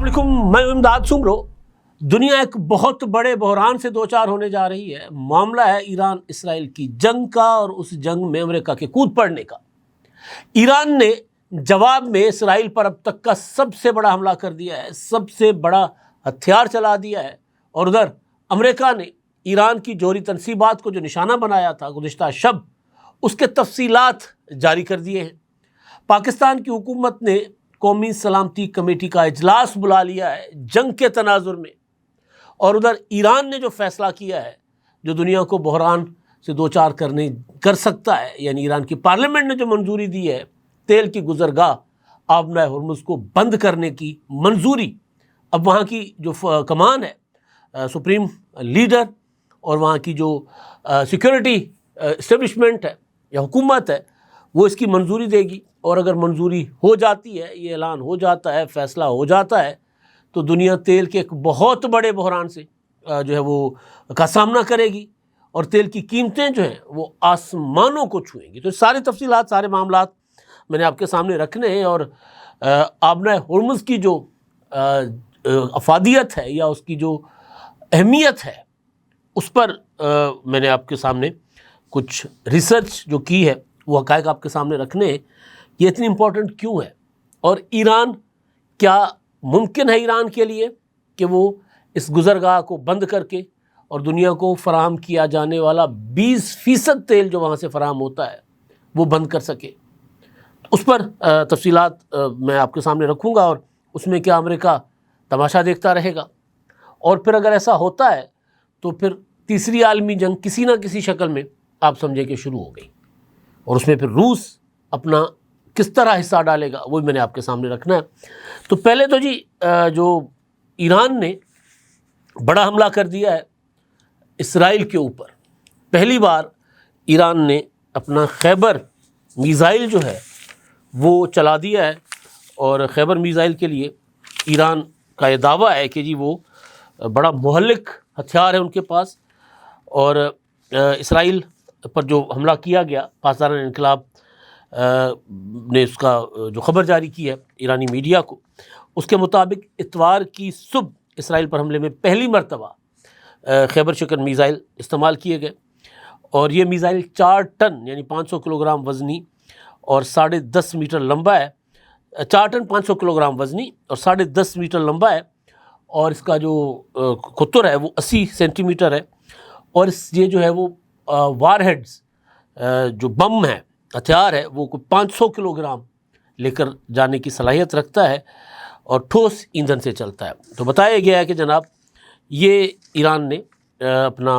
السلام علیکم، میں امداد سمرو۔ دنیا ایک بہت بڑے بحران سے دوچار ہونے جا رہی ہے۔ معاملہ ہے ایران اسرائیل کی جنگ کا اور اس جنگ میں امریکہ کے کود پڑنے کا۔ ایران نے جواب میں اسرائیل پر اب تک کا سب سے بڑا حملہ کر دیا ہے، سب سے بڑا ہتھیار چلا دیا ہے، اور ادھر امریکہ نے ایران کی جوہری تنصیبات کو جو نشانہ بنایا تھا گزشتہ شب، اس کے تفصیلات جاری کر دیے ہیں۔ پاکستان کی حکومت نے قومی سلامتی کمیٹی کا اجلاس بلا لیا ہے جنگ کے تناظر میں، اور ادھر ایران نے جو فیصلہ کیا ہے جو دنیا کو بحران سے دوچار کر سکتا ہے، یعنی ایران کی پارلیمنٹ نے جو منظوری دی ہے تیل کی گزرگاہ آبنہ ہرمز کو بند کرنے کی منظوری۔ اب وہاں کی جو کمان ہے، سپریم لیڈر اور وہاں کی جو سیکورٹی اسٹیبلشمنٹ ہے یا حکومت ہے، وہ اس کی منظوری دے گی، اور اگر منظوری ہو جاتی ہے، یہ اعلان ہو جاتا ہے، فیصلہ ہو جاتا ہے، تو دنیا تیل کے ایک بہت بڑے بحران سے جو ہے وہ کا سامنا کرے گی، اور تیل کی قیمتیں جو ہیں وہ آسمانوں کو چھوئیں گی۔ تو ساری تفصیلات، سارے معاملات میں نے آپ کے سامنے رکھنے ہیں، اور آبنہ ہرمز کی جو افادیت ہے یا اس کی جو اہمیت ہے، اس پر میں نے آپ کے سامنے کچھ ریسرچ جو کی ہے وہ حقائق آپ کے سامنے رکھنے ہیں۔ یہ اتنی امپورٹنٹ کیوں ہے، اور ایران کیا ممکن ہے ایران کے لیے کہ وہ اس گزرگاہ کو بند کر کے اور دنیا کو فراہم کیا جانے والا 20% تیل جو وہاں سے فراہم ہوتا ہے وہ بند کر سکے؟ اس پر تفصیلات میں آپ کے سامنے رکھوں گا، اور اس میں کیا امریکہ تماشا دیکھتا رہے گا، اور پھر اگر ایسا ہوتا ہے تو پھر تیسری عالمی جنگ کسی نہ کسی شکل میں آپ سمجھے کہ شروع ہو گئی، اور اس میں پھر روس اپنا کس طرح حصہ ڈالے گا وہ میں نے آپ کے سامنے رکھنا ہے۔ تو پہلے تو جی جو ایران نے بڑا حملہ کر دیا ہے اسرائیل کے اوپر۔ پہلی بار ایران نے اپنا خیبر میزائل جو ہے وہ چلا دیا ہے، اور خیبر میزائل کے لیے ایران کا یہ دعویٰ ہے کہ جی وہ بڑا مہلک ہتھیار ہے ان کے پاس، اور اسرائیل پر جو حملہ کیا گیا، پاسداران انقلاب نے اس کا جو خبر جاری کی ہے ایرانی میڈیا کو، اس کے مطابق اتوار کی صبح اسرائیل پر حملے میں پہلی مرتبہ خیبر شکن میزائل استعمال کیے گئے، اور یہ میزائل 4 ٹن یعنی 500 کلوگرام وزنی اور 10.5 میٹر لمبا ہے۔ 4 ٹن 500 کلوگرام وزنی اور 10.5 میٹر لمبا ہے، اور اس کا جو قطر ہے وہ 80 سینٹی میٹر ہے، اور یہ جو ہے وہ وار ہیڈز جو بم ہے، ہتھیار ہے، وہ کوئی 500 کلوگرام لے کر جانے کی صلاحیت رکھتا ہے، اور ٹھوس ایندھن سے چلتا ہے۔ تو بتایا گیا ہے کہ جناب یہ ایران نے اپنا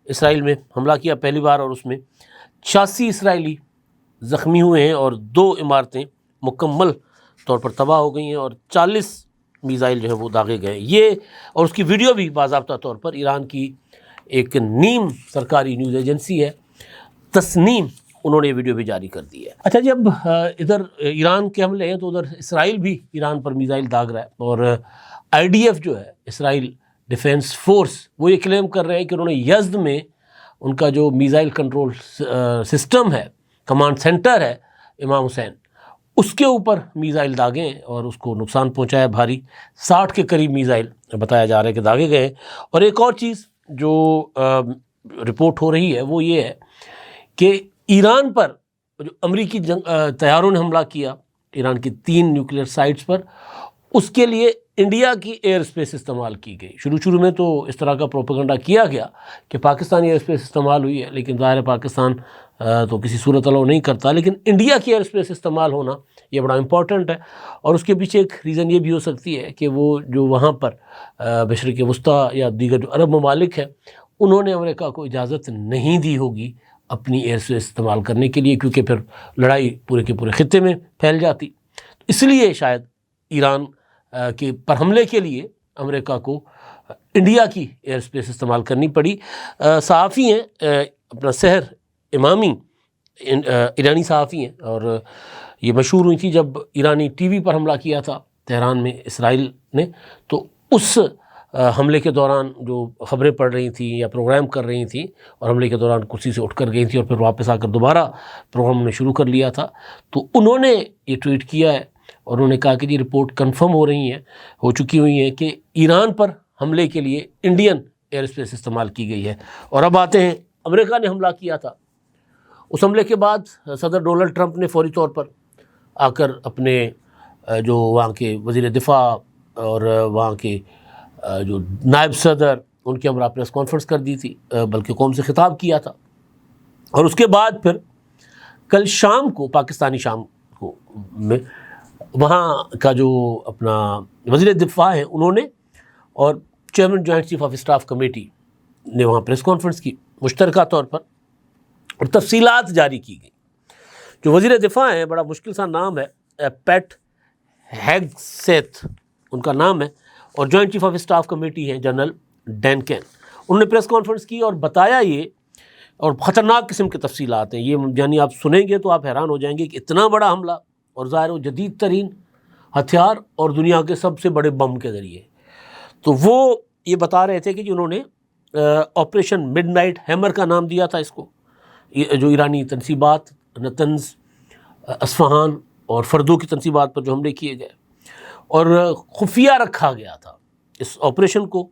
اسرائیل میں حملہ کیا پہلی بار، اور اس میں 86 اسرائیلی زخمی ہوئے ہیں، اور 2 عمارتیں مکمل طور پر تباہ ہو گئی ہیں، اور 40 میزائل جو ہے وہ داغے گئے۔ یہ اور اس کی ویڈیو بھی باضابطہ طور پر ایران کی ایک نیم سرکاری نیوز ایجنسی ہے تسنیم، انہوں نے یہ ویڈیو بھی جاری کر دی ہے۔ اچھا، جب ادھر ایران کے حملے ہیں تو ادھر اسرائیل بھی ایران پر میزائل داغ رہا ہے، اور IDF جو ہے اسرائیل ڈیفینس فورس، وہ یہ کلیم کر رہے ہیں کہ انہوں نے یزد میں ان کا جو میزائل کنٹرول سسٹم ہے، کمانڈ سینٹر ہے امام حسین، اس کے اوپر میزائل داغے ہیں، اور اس کو نقصان پہنچایا بھاری۔ 60 کے قریب میزائل بتایا جا رہا ہے کہ داغے گئے ہیں۔ اور ایک اور چیز جو رپورٹ ہو رہی ہے وہ یہ ہے کہ ایران پر جو امریکی طیاروں نے حملہ کیا ایران کی 3 نیوکلیئر سائٹس پر، اس کے لیے انڈیا کی ایئر اسپیس استعمال کی گئی۔ شروع میں تو اس طرح کا پروپیگنڈا کیا گیا کہ پاکستانی ایئر اسپیس استعمال ہوئی ہے، لیکن ظاہر ہے پاکستان تو کسی صورت الاؤ نہیں کرتا، لیکن انڈیا کی ایئر اسپیس استعمال ہونا یہ بڑا امپورٹنٹ ہے، اور اس کے پیچھے ایک ریزن یہ بھی ہو سکتی ہے کہ وہ جو وہاں پر مشرق وسطیٰ یا دیگر جو عرب ممالک ہیں، انہوں نے امریکہ کو اجازت نہیں دی ہوگی اپنی ایئر اسپیس استعمال کرنے کے لیے، کیونکہ پھر لڑائی پورے کے پورے خطے میں پھیل جاتی۔ اس لیے شاید ایران کے پر حملے کے لیے امریکہ کو انڈیا کی ایئر اسپیس استعمال کرنی پڑی۔ صحافی ہیں اپنا سحر امامی، ایرانی صحافی ہیں، اور یہ مشہور ہوئی تھی جب ایرانی ٹی وی پر حملہ کیا تھا تہران میں اسرائیل نے، تو اس حملے کے دوران جو خبریں پڑھ رہی تھیں یا پروگرام کر رہی تھیں، اور حملے کے دوران کرسی سے اٹھ کر گئی تھیں اور پھر واپس آ کر دوبارہ پروگرام نے شروع کر لیا تھا، تو انہوں نے یہ ٹویٹ کیا ہے اور انہوں نے کہا کہ جی رپورٹ کنفرم ہو چکی ہوئی ہیں کہ ایران پر حملے کے لیے انڈین ایئر اسپیس استعمال کی گئی ہے۔ اور اب آتے ہیں، امریکہ نے حملہ کیا تھا، اس حملے کے بعد صدر ڈونلڈ ٹرمپ نے فوری طور پر آ کر اپنے جو وہاں کے وزیر دفاع اور وہاں کے جو نائب صدر ان کے ہمراہ پریس کانفرنس کر دی تھی، بلکہ قوم سے خطاب کیا تھا۔ اور اس کے بعد پھر کل شام کو، پاکستانی شام کو میں، وہاں کا جو اپنا وزیر دفاع ہیں انہوں نے اور chairman joint chief of staff committee نے وہاں پریس کانفرنس کی مشترکہ طور پر، اور تفصیلات جاری کی گئی۔ جو وزیر دفاع ہیں، بڑا مشکل سا نام ہے، پیٹ ہیگسیتھ ان کا نام ہے، اور joint chief of staff committee ہیں جنرل ڈینکن، انہوں نے پریس کانفرنس کی اور بتایا یہ، اور خطرناک قسم کے تفصیلات ہیں یہ، یعنی آپ سنیں گے تو آپ حیران ہو جائیں گے کہ اتنا بڑا حملہ، اور ظاہر و جدید ترین ہتھیار اور دنیا کے سب سے بڑے بم کے ذریعے۔ تو وہ یہ بتا رہے تھے کہ جی انہوں نے آپریشن مڈ نائٹ ہیمر کا نام دیا تھا اس کو، جو ایرانی تنصیبات، نتنز، اصفہان اور فردو کی تنصیبات پر جو حملے کیے گئے، اور خفیہ رکھا گیا تھا اس آپریشن کو،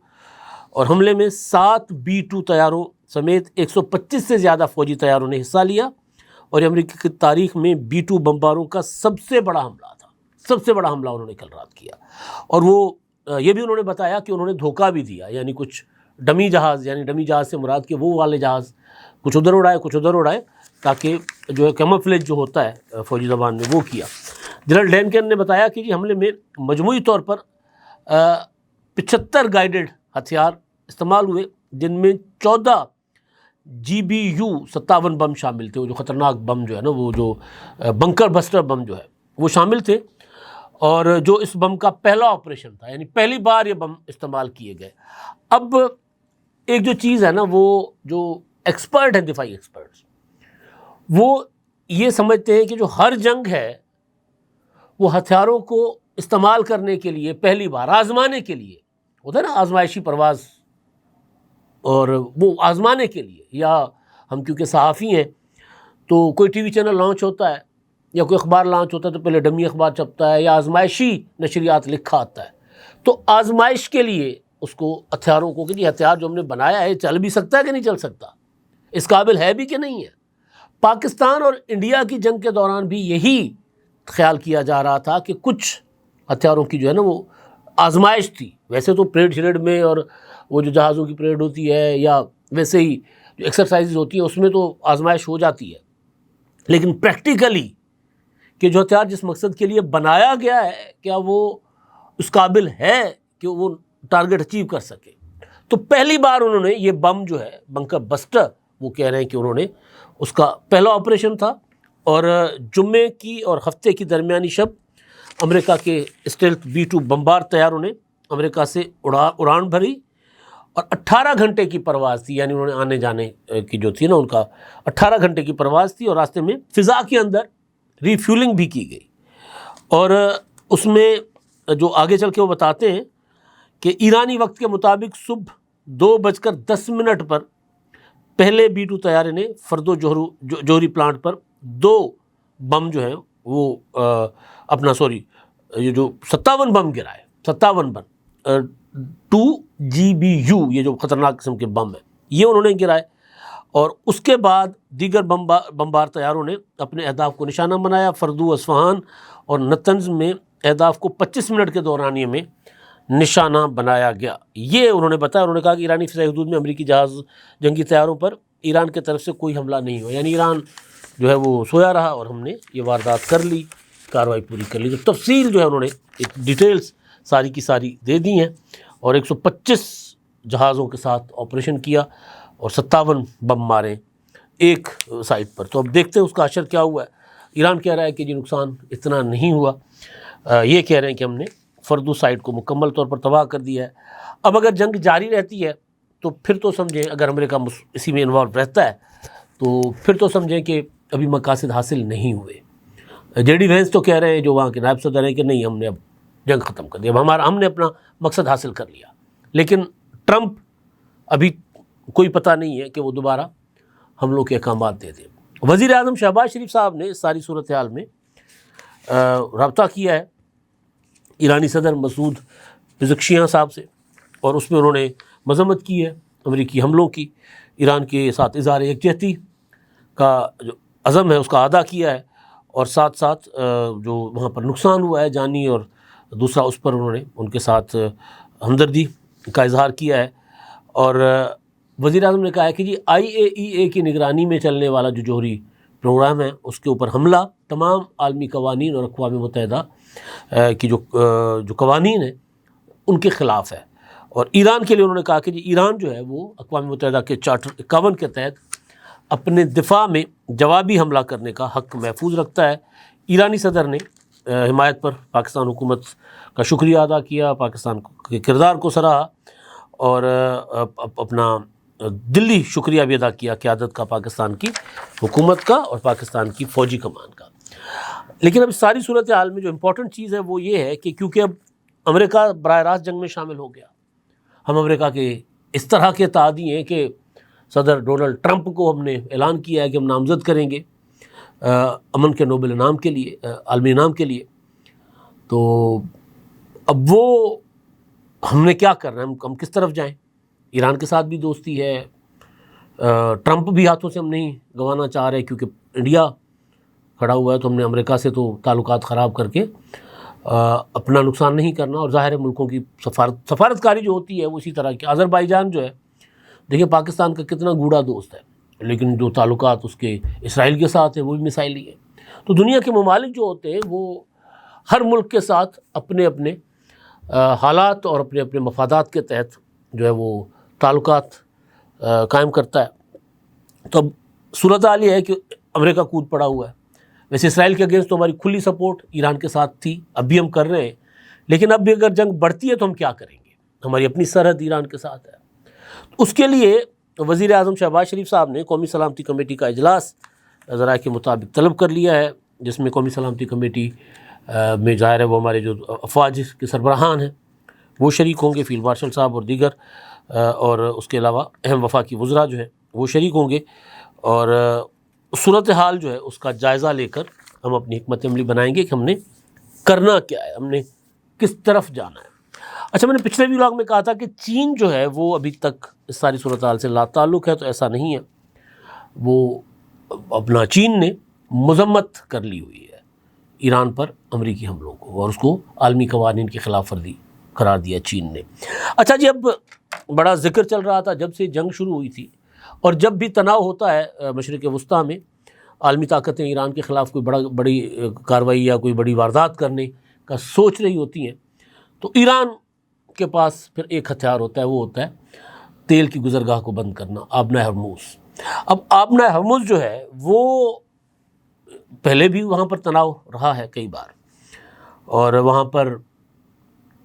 اور حملے میں 7 B-2 طیاروں سمیت 125 سے زیادہ فوجی طیاروں نے حصہ لیا، اور یہ امریکہ کی تاریخ میں B-2 بمباروں کا سب سے بڑا حملہ تھا، سب سے بڑا حملہ انہوں نے کل رات کیا۔ اور وہ یہ بھی انہوں نے بتایا کہ انہوں نے دھوکہ بھی دیا، یعنی کچھ ڈمی جہاز، یعنی ڈمی جہاز سے مراد کہ وہ والے جہاز کچھ ادھر اڑائے تاکہ جو ہے کیموفلیج جو ہوتا ہے فوجی زبان میں وہ کیا۔ جنرل ڈینکن نے بتایا کہ جی حملے میں مجموعی طور پر 75 گائیڈڈ ہتھیار استعمال ہوئے، جن میں 14 GBU-57 بم شامل تھے، وہ جو خطرناک بم جو ہے نا، وہ جو بنکر بسٹر بم جو ہے وہ شامل تھے، اور جو اس بم کا پہلا آپریشن تھا، یعنی پہلی بار یہ بم استعمال کیے گئے۔ اب ایک جو چیز ہے نا، وہ جو ایکسپرٹ ہیں، دفاعی ایکسپرٹس، وہ یہ سمجھتے ہیں کہ جو ہر جنگ ہے وہ ہتھیاروں کو استعمال کرنے کے لیے پہلی بار آزمانے کے لیے ہوتا ہے نا، آزمائشی پرواز، اور وہ آزمانے کے لیے، یا ہم کیونکہ صحافی ہیں تو کوئی ٹی وی چینل لانچ ہوتا ہے یا کوئی اخبار لانچ ہوتا ہے تو پہلے ڈمی اخبار چھپتا ہے یا آزمائشی نشریات لکھا آتا ہے، تو آزمائش کے لیے اس کو ہتھیاروں کو کہ جی ہتھیار جو ہم نے بنایا ہے چل بھی سکتا ہے کہ نہیں چل سکتا، اس قابل ہے بھی کہ نہیں ہے۔ پاکستان اور انڈیا کی جنگ کے دوران بھی یہی خیال کیا جا رہا تھا کہ کچھ ہتھیاروں کی جو ہے نا وہ آزمائش تھی، ویسے تو پریڈ شریڈ میں اور وہ جو جہازوں کی پریڈ ہوتی ہے یا ویسے ہی جو ایکسرسائزز ہوتی ہیں اس میں تو آزمائش ہو جاتی ہے، لیکن پریکٹیکلی کہ جو ہتھیار جس مقصد کے لیے بنایا گیا ہے کیا وہ اس قابل ہے کہ وہ ٹارگٹ اچیو کر سکے۔ تو پہلی بار انہوں نے یہ بم جو ہے بنکر بسٹر، وہ کہہ رہے ہیں کہ انہوں نے اس کا پہلا آپریشن تھا، اور جمعے کی اور ہفتے کی درمیانی شب امریکہ کے اسٹیلتھ B-2 بمبار طیاروں نے امریکہ سے اڑان بھری، اور 18 گھنٹے کی پرواز تھی، یعنی انہوں نے آنے جانے کی جو تھی نا ان کا 18 گھنٹے کی پرواز تھی، اور راستے میں فضا کے اندر ری فیولنگ بھی کی گئی۔ اور اس میں جو آگے چل کے وہ بتاتے ہیں کہ ایرانی وقت کے مطابق صبح 2:10 پر پہلے B-2 طیارے نے فردو جوہری پلانٹ پر 2 بم جو ہیں وہ یہ جو 57 بم گرائے، 57 بم 2 GBU، یہ جو خطرناک قسم کے بم ہیں یہ انہوں نے گرائے، اور اس کے بعد دیگر بمبار طیاروں نے اپنے اہداف کو نشانہ بنایا۔ فردو، اصفہان اور نتنز میں اہداف کو 25 منٹ کے دورانیے میں نشانہ بنایا گیا۔ یہ انہوں نے بتایا، انہوں نے کہا کہ ایرانی فضائی حدود میں امریکی جہاز جنگی طیاروں پر ایران کی طرف سے کوئی حملہ نہیں ہوا، یعنی ایران جو ہے وہ سویا رہا اور ہم نے یہ واردات کر لی، کارروائی پوری کر لی۔ تو تفصیل جو ہے انہوں نے ایک ڈیٹیلز ساری کی ساری دے دی ہیں، اور 125 جہازوں کے ساتھ آپریشن کیا اور 57 بم مارے ایک سائٹ پر۔ تو اب دیکھتے ہیں اس کا اثر کیا ہوا ہے۔ ایران کہہ رہا ہے کہ جی نقصان اتنا نہیں ہوا، یہ کہہ رہے ہیں کہ ہم نے فردو سائٹ کو مکمل طور پر تباہ کر دیا ہے۔ اب اگر جنگ جاری رہتی ہے تو پھر تو سمجھیں، اگر امریکہ اسی میں انوالو رہتا ہے تو پھر تو سمجھیں کہ ابھی مقاصد حاصل نہیں ہوئے۔ جے ڈی وینس تو کہہ رہے ہیں، جو وہاں کے نائب صدر ہیں، کہ نہیں ہم نے اب جنگ ختم کر دی، اب ہم نے اپنا مقصد حاصل کر لیا۔ لیکن ٹرمپ ابھی کوئی پتہ نہیں ہے کہ وہ دوبارہ حملوں کے احکامات دے دیں۔ وزیر اعظم شہباز شریف صاحب نے اس ساری صورتحال میں رابطہ کیا ہے ایرانی صدر مسعود پزشکیان صاحب سے، اور اس میں انہوں نے مذمت کی ہے امریکی حملوں کی، ایران کے ساتھ اظہار یکجہتی کا جو عزم ہے اس کا ادا کیا ہے، اور ساتھ ساتھ جو وہاں پر نقصان ہوا ہے جانی اور دوسرا اس پر انہوں نے ان کے ساتھ ہمدردی کا اظہار کیا ہے۔ اور وزیر اعظم نے کہا ہے کہ جی IAEA کی نگرانی میں چلنے والا جو جوہری پروگرام ہے اس کے اوپر حملہ تمام عالمی قوانین اور اقوام متحدہ کی جو قوانین ہیں ان کے خلاف ہے، اور ایران کے لیے انہوں نے کہا کہ جی ایران جو ہے وہ اقوام متحدہ کے چارٹر 51 کے تحت اپنے دفاع میں جوابی حملہ کرنے کا حق محفوظ رکھتا ہے۔ ایرانی صدر نے حمایت پر پاکستان حکومت کا شکریہ ادا کیا، پاکستان کے کردار کو سراہا، اور اپنا دلی شکریہ بھی ادا کیا قیادت کا، پاکستان کی حکومت کا اور پاکستان کی فوجی کمان کا۔ لیکن اب ساری صورتحال میں جو امپورٹنٹ چیز ہے وہ یہ ہے کہ کیونکہ اب امریکہ براہ راست جنگ میں شامل ہو گیا، ہم امریکہ کے اس طرح کے تعدی ہیں کہ صدر ڈونلڈ ٹرمپ کو ہم نے اعلان کیا ہے کہ ہم نامزد کریں گے امن کے نوبل انعام کے لیے، عالمی انعام کے لیے۔ تو اب وہ ہم نے کیا کرنا ہے، ہم کس طرف جائیں؟ ایران کے ساتھ بھی دوستی ہے، ٹرمپ بھی ہاتھوں سے ہم نہیں گنوانا چاہ رہے کیونکہ انڈیا کھڑا ہوا ہے، تو ہم نے امریکہ سے تو تعلقات خراب کر کے اپنا نقصان نہیں کرنا، اور ظاہر ملکوں کی سفارتکاری جو ہوتی ہے وہ اسی طرح کی۔ آذربائیجان جو ہے دیکھیں پاکستان کا کتنا گوڑا دوست ہے، لیکن جو تعلقات اس کے اسرائیل کے ساتھ ہیں وہ بھی مثالی ہیں۔ تو دنیا کے ممالک جو ہوتے ہیں وہ ہر ملک کے ساتھ اپنے اپنے حالات اور اپنے اپنے مفادات کے تحت جو ہے وہ تعلقات قائم کرتا ہے۔ تو اب صورتحال یہ ہے کہ امریکہ کود پڑا ہوا ہے۔ ویسے اسرائیل کے اگینسٹ تو ہماری کھلی سپورٹ ایران کے ساتھ تھی، اب بھی ہم کر رہے ہیں، لیکن اب بھی اگر جنگ بڑھتی ہے تو ہم کیا کریں گے؟ ہماری اپنی سرحد ایران کے ساتھ ہے۔ اس کے لیے وزیر اعظم شہباز شریف صاحب نے قومی سلامتی کمیٹی کا اجلاس ذرائع کے مطابق طلب کر لیا ہے، جس میں قومی سلامتی کمیٹی میں ظاہر ہے وہ ہمارے جو افواج کے سربراہان ہیں وہ شریک ہوں گے، فیلڈ مارشل صاحب اور دیگر، اور اس کے علاوہ اہم وفاقی وزراء جو ہیں وہ شریک ہوں گے، اور صورتحال جو ہے اس کا جائزہ لے کر ہم اپنی حکمت عملی بنائیں گے کہ ہم نے کرنا کیا ہے، ہم نے کس طرف جانا ہے۔ اچھا، میں نے پچھلے ویلاگ میں کہا تھا کہ چین جو ہے وہ ابھی تک اس ساری صورتحال سے لا تعلق ہے، تو ایسا نہیں ہے۔ وہ اپنا چین نے مذمت کر لی ہوئی ہے ایران پر امریکی حملوں کو، اور اس کو عالمی قوانین کی خلاف ورزی قرار دیا چین نے۔ اچھا جی، اب بڑا ذکر چل رہا تھا جب سے جنگ شروع ہوئی تھی، اور جب بھی تناؤ ہوتا ہے مشرق وسطیٰ میں، عالمی طاقتیں ایران کے خلاف کوئی بڑی کارروائی یا کوئی بڑی واردات کرنے کا سوچ رہی ہوتی ہیں، تو ایران کے پاس پھر ایک ہتھیار ہوتا ہے، وہ ہوتا ہے تیل کی گزرگاہ کو بند کرنا، آبنہ ہرموز۔ اب آبنہ ہرموز جو ہے وہ پہلے بھی وہاں پر تناؤ رہا ہے کئی بار، اور وہاں پر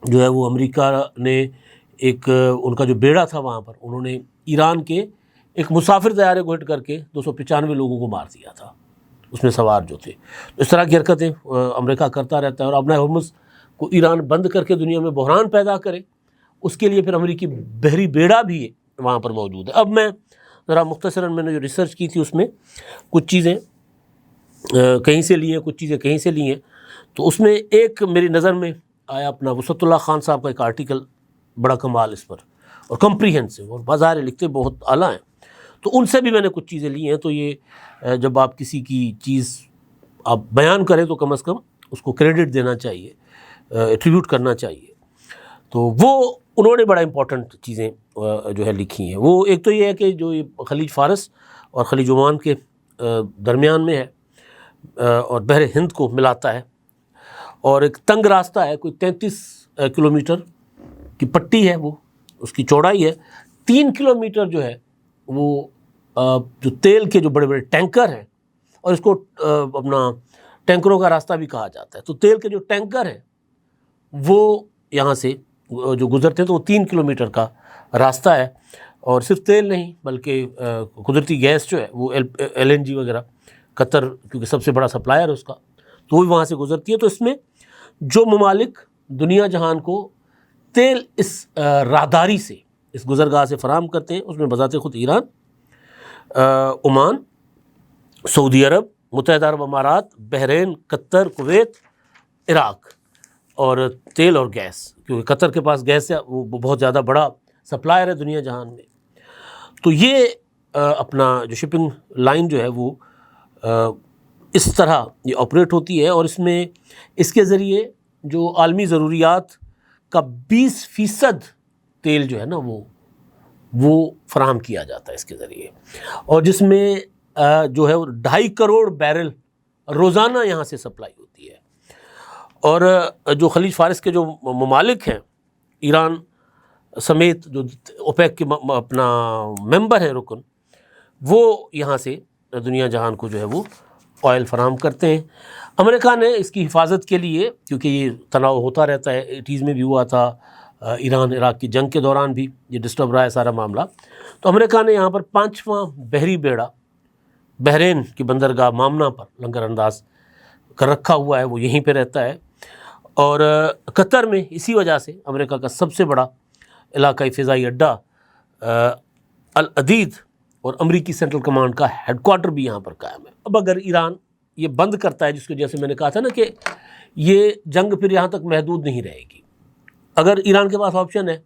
جو ہے وہ امریکہ نے ایک ان کا جو بیڑا تھا وہاں پر انہوں نے ایران کے ایک مسافر طیارے کو ہٹ کر کے 295 لوگوں کو مار دیا تھا، اس میں سوار جو تھے۔ اس طرح کی حرکتیں امریکہ کرتا رہتا ہے، اور آبنہ ہرمز کو ایران بند کر کے دنیا میں بحران پیدا کرے، اس کے لیے پھر امریکی بحری بیڑا بھی وہاں پر موجود ہے۔ اب میں ذرا مختصراً میں نے جو ریسرچ کی تھی اس میں کچھ چیزیں کہیں سے لی ہیں، کچھ چیزیں کہیں سے لی ہیں، تو اس میں ایک میری نظر میں آیا اپنا وسعت اللہ خان صاحب کا ایک آرٹیکل، بڑا کمال اس پر، اور کمپریہنسو، اور بازار لکھتے بہت اعلیٰ ہیں، تو ان سے بھی میں نے کچھ چیزیں لی ہیں۔ تو یہ جب آپ کسی کی چیز آپ بیان کریں تو کم از کم اس کو کریڈٹ دینا چاہیے، ایٹریبیوٹ کرنا چاہیے۔ تو وہ انہوں نے بڑا امپورٹنٹ چیزیں جو ہے لکھی ہیں۔ وہ ایک تو یہ ہے کہ جو یہ خلیج فارس اور خلیج عمان کے درمیان میں ہے، اور بحر ہند کو ملاتا ہے، اور ایک تنگ راستہ ہے، کوئی 33 کلومیٹر کی پٹی ہے، وہ اس کی چوڑائی ہے، 3 کلومیٹر جو ہے وہ جو تیل کے جو بڑے بڑے ٹینکر ہیں، اور اس کو اپنا ٹینکروں کا راستہ بھی کہا جاتا ہے، تو تیل کے جو ٹینکر ہیں وہ یہاں سے جو گزرتے ہیں تو وہ 3 کلومیٹر کا راستہ ہے، اور صرف تیل نہیں بلکہ قدرتی گیس جو ہے وہ LNG وغیرہ، قطر کیونکہ سب سے بڑا سپلائر ہے اس کا، تو وہ بھی وہاں سے گزرتی ہے۔ تو اس میں جو ممالک دنیا جہان کو تیل اس راہداری سے، اس گزرگاہ سے فراہم کرتے ہیں، اس میں بذات خود ایران، عمان، سعودی عرب، متحدہ عرب امارات، بحرین، قطر، کویت عراق اور تیل اور گیس، کیونکہ قطر کے پاس گیس ہے، وہ بہت زیادہ بڑا سپلائر ہے دنیا جہان میں. تو یہ اپنا جو شپنگ لائن جو ہے وہ اس طرح یہ آپریٹ ہوتی ہے، اور اس کے ذریعے جو عالمی ضروریات کا 20% تیل جو ہے نا وہ فراہم کیا جاتا ہے اس کے ذریعے، اور جس میں جو ہے 2.5 کروڑ بیرل روزانہ یہاں سے سپلائی ہوتی ہے. اور جو خلیج فارس کے جو ممالک ہیں، ایران سمیت جو اوپیک کے اپنا ممبر ہے رکن، وہ یہاں سے دنیا جہان کو جو ہے وہ آئل فراہم کرتے ہیں. امریکہ نے اس کی حفاظت کے لیے، کیونکہ یہ تناؤ ہوتا رہتا ہے، 80s میں بھی ہوا تھا، ایران عراق کی جنگ کے دوران بھی یہ ڈسٹرب رہا ہے سارا معاملہ، تو امریکہ نے یہاں پر 5واں بحری بیڑا بحرین کی بندرگاہ مامنا پر لنگر انداز کر رکھا ہوا ہے، وہ یہیں پہ رہتا ہے. اور قطر میں اسی وجہ سے امریکہ کا سب سے بڑا علاقائی فضائی اڈہ العدید اور امریکی سینٹرل کمانڈ کا ہیڈ کوارٹر بھی یہاں پر قائم ہے. اب اگر ایران یہ بند کرتا ہے، جس کو جیسے میں نے کہا تھا نا کہ یہ جنگ پھر یہاں تک محدود نہیں رہے گی. اگر ایران کے پاس آپشن ہے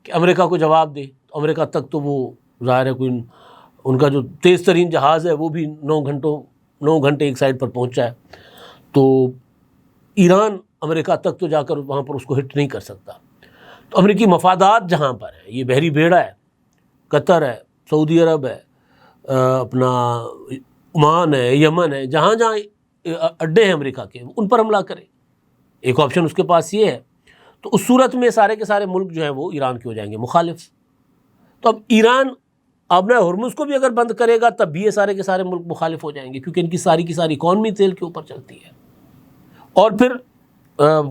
کہ امریکہ کو جواب دے، تو امریکہ تک تو وہ ظاہر ہے کوئی ان کا جو تیز ترین جہاز ہے وہ بھی 9 گھنٹے ایک سائڈ پر پہنچا ہے، تو ایران امریکہ تک تو جا کر وہاں پر اس کو ہٹ نہیں کر سکتا. تو امریکی مفادات جہاں پر ہیں، یہ بحری بیڑا ہے، قطر ہے، سعودی عرب ہے، اپنا عمان ہے، یمن ہے، جہاں جہاں اڈے ہیں امریکہ کے، ان پر حملہ کرے. ایک آپشن اس کے پاس یہ ہے. تو اس صورت میں سارے کے سارے ملک جو ہیں وہ ایران کے ہو جائیں گے مخالف. تو اب ایران آبنہ ہرمز کو بھی اگر بند کرے گا تب بھی یہ سارے کے سارے ملک مخالف ہو جائیں گے، کیونکہ ان کی ساری اکانومی تیل کے اوپر چلتی ہے. اور پھر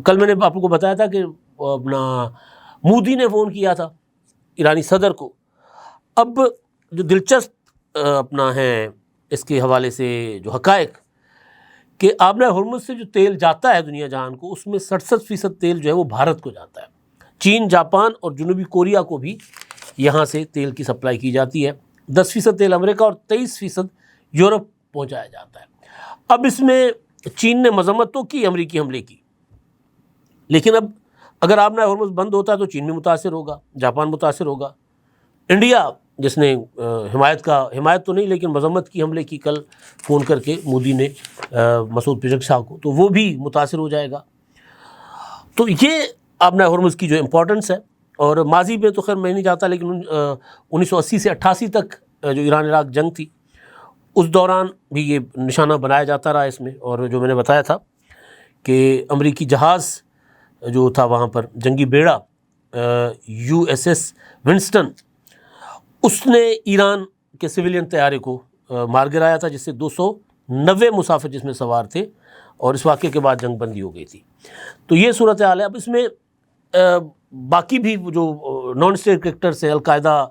کل میں نے آپ کو بتایا تھا کہ اپنا مودی نے فون کیا تھا ایرانی صدر کو. اب جو دلچسپ اپنا ہے اس کے حوالے سے جو حقائق کہ آبنہ ہرمز سے جو تیل جاتا ہے دنیا جہان کو، اس میں 67% تیل جو ہے وہ بھارت کو جاتا ہے. چین، جاپان اور جنوبی کوریا کو بھی یہاں سے تیل کی سپلائی کی جاتی ہے. 10% تیل امریکہ اور 23% یورپ پہنچایا جاتا ہے. اب اس میں چین نے مذمت تو کی امریکی حملے کی، لیکن اب اگر آبنہ ہرمز بند ہوتا ہے تو چین بھی متاثر ہوگا، جاپان متاثر ہوگا. انڈیا جس نے حمایت تو نہیں لیکن مذمت کی حملے کی کل فون کر کے مودی نے مسعود پزشکشاہ کو، تو وہ بھی متاثر ہو جائے گا. تو یہ آبنہ ہرمز کی جو امپورٹنس ہے. اور ماضی میں تو خیر میں نہیں جاتا، لیکن 1980 سے 88 تک جو ایران عراق جنگ تھی اس دوران بھی یہ نشانہ بنایا جاتا رہا اس میں. اور جو میں نے بتایا تھا کہ امریکی جہاز جو تھا وہاں پر جنگی بیڑا USS ونسٹن، اس نے ایران کے سویلین طیارے کو مار گرایا تھا، جس سے 290 مسافر جس میں سوار تھے، اور اس واقعے کے بعد جنگ بندی ہو گئی تھی. تو یہ صورتحال ہے. اب اس میں باقی بھی جو نان اسٹیٹ کریکٹرس ہیں، القاعدہ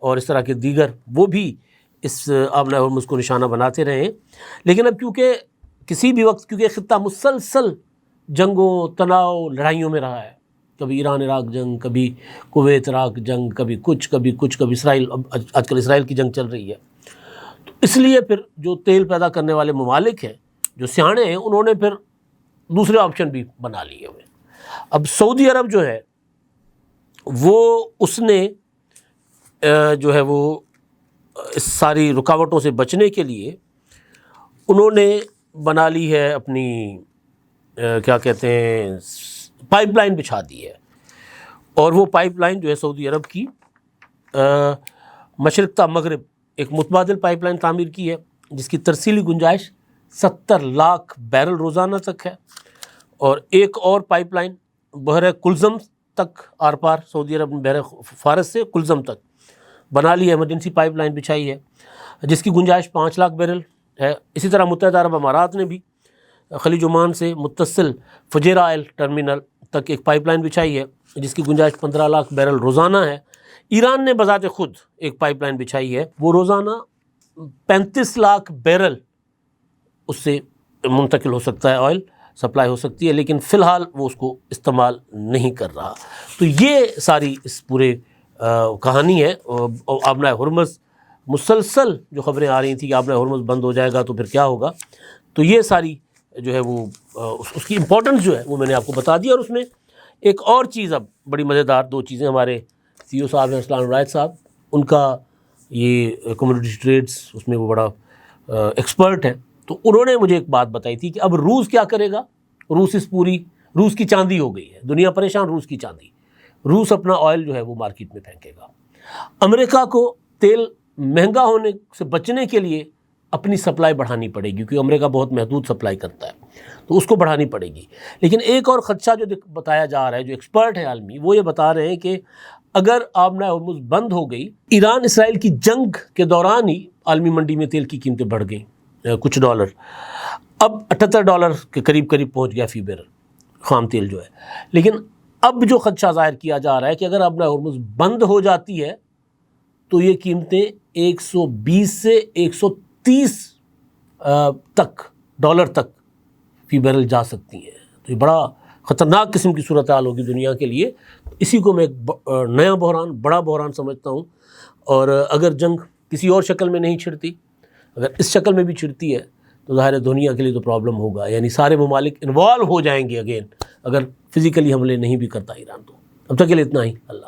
اور اس طرح کے دیگر، وہ بھی اس آبنہ ہرمز کو نشانہ بناتے رہے ہیں. لیکن اب کیونکہ کسی بھی وقت کیونکہ خطہ مسلسل جنگوں، تناؤ، لڑائیوں میں رہا ہے، کبھی ایران عراق جنگ، کبھی کویت عراق جنگ، کبھی کچھ اسرائیل، اب آج کل اسرائیل کی جنگ چل رہی ہے. تو اس لیے پھر جو تیل پیدا کرنے والے ممالک ہیں، جو سیانے ہیں، انہوں نے پھر دوسرے آپشن بھی بنا لیے ہوئے. اب سعودی عرب جو ہے وہ اس نے جو ہے وہ اس ساری رکاوٹوں سے بچنے کے لیے انہوں نے بنا لی ہے اپنی کیا کہتے ہیں پائپ لائن بچھا دی ہے. اور وہ پائپ لائن جو ہے سعودی عرب کی مشرق تا مغرب ایک متبادل پائپ لائن تعمیر کی ہے، جس کی ترسیلی گنجائش 70 لاکھ بیرل روزانہ تک ہے. اور ایک اور پائپ لائن بحر کلزم تک آر پار سعودی عرب نے بحر فارس سے کلزم تک بنا لی ہے، ایمرجنسی پائپ لائن بچھائی ہے، جس کی گنجائش 5 لاکھ بیرل ہے. اسی طرح متحدہ عرب امارات نے بھی خلیج عمان سے متصل فجیرہ آئل ٹرمینل تک ایک پائپ لائن بچھائی ہے، جس کی گنجائش 15 لاکھ بیرل روزانہ ہے. ایران نے بذات خود ایک پائپ لائن بچھائی ہے، وہ روزانہ 35 لاکھ بیرل اس سے منتقل ہو سکتا ہے، آئل سپلائی ہو سکتی ہے، لیکن فی الحال وہ اس کو استعمال نہیں کر رہا. تو یہ ساری اس پورے کہانی ہے. آبنہ ہرمز مسلسل جو خبریں آ رہی تھیں کہ آبنہ ہرمز بند ہو جائے گا تو پھر کیا ہوگا، تو یہ ساری جو ہے وہ اس کی امپورٹنس جو ہے وہ میں نے آپ کو بتا دی. اور اس میں ایک اور چیز اب بڑی مزیدار 2 چیزیں ہمارے CEO صاحب ہیں اسلام رائد صاحب، ان کا یہ کمیونٹی ٹریڈز اس میں وہ بڑا ایکسپرٹ ہے، تو انہوں نے مجھے ایک بات بتائی تھی کہ اب روس کیا کرے گا. روس کی چاندی ہو گئی ہے، دنیا پریشان، روس کی چاندی. روس اپنا آئل جو ہے وہ مارکیٹ میں پھینکے گا. امریکہ کو تیل مہنگا ہونے سے بچنے کے لیے اپنی سپلائی بڑھانی پڑے گی، کیونکہ امریکہ بہت محدود سپلائی کرتا ہے، تو اس کو بڑھانی پڑے گی. لیکن ایک اور خدشہ جو بتایا جا رہا ہے، جو ایکسپرٹ ہے عالمی، وہ یہ بتا رہے ہیں کہ اگر آمنہ ہرمز بند ہو گئی، ایران اسرائیل کی جنگ کے دوران ہی عالمی منڈی میں تیل کی قیمتیں بڑھ گئیں کچھ ڈالر، اب $78 کے قریب پہنچ گیا فی بیرل خام تیل جو ہے. لیکن اب جو خدشہ ظاہر کیا جا رہا ہے کہ اگر آمنہ ہرمز بند ہو جاتی ہے تو یہ قیمتیں 120 سے 130 ڈالر تک فی بیرل جا سکتی ہیں. تو یہ بڑا خطرناک قسم کی صورتحال ہوگی دنیا کے لیے. اسی کو میں ایک نیا بحران، بڑا بحران سمجھتا ہوں. اور اگر جنگ کسی اور شکل میں نہیں چھڑتی، اگر اس شکل میں بھی چھڑتی ہے تو ظاہر ہے دنیا کے لیے تو پرابلم ہوگا، یعنی سارے ممالک انوالو ہو جائیں گے اگین، اگر فزیکلی حملے نہیں بھی کرتا ایران. تو اب تک کے لیے اتنا ہی. اللہ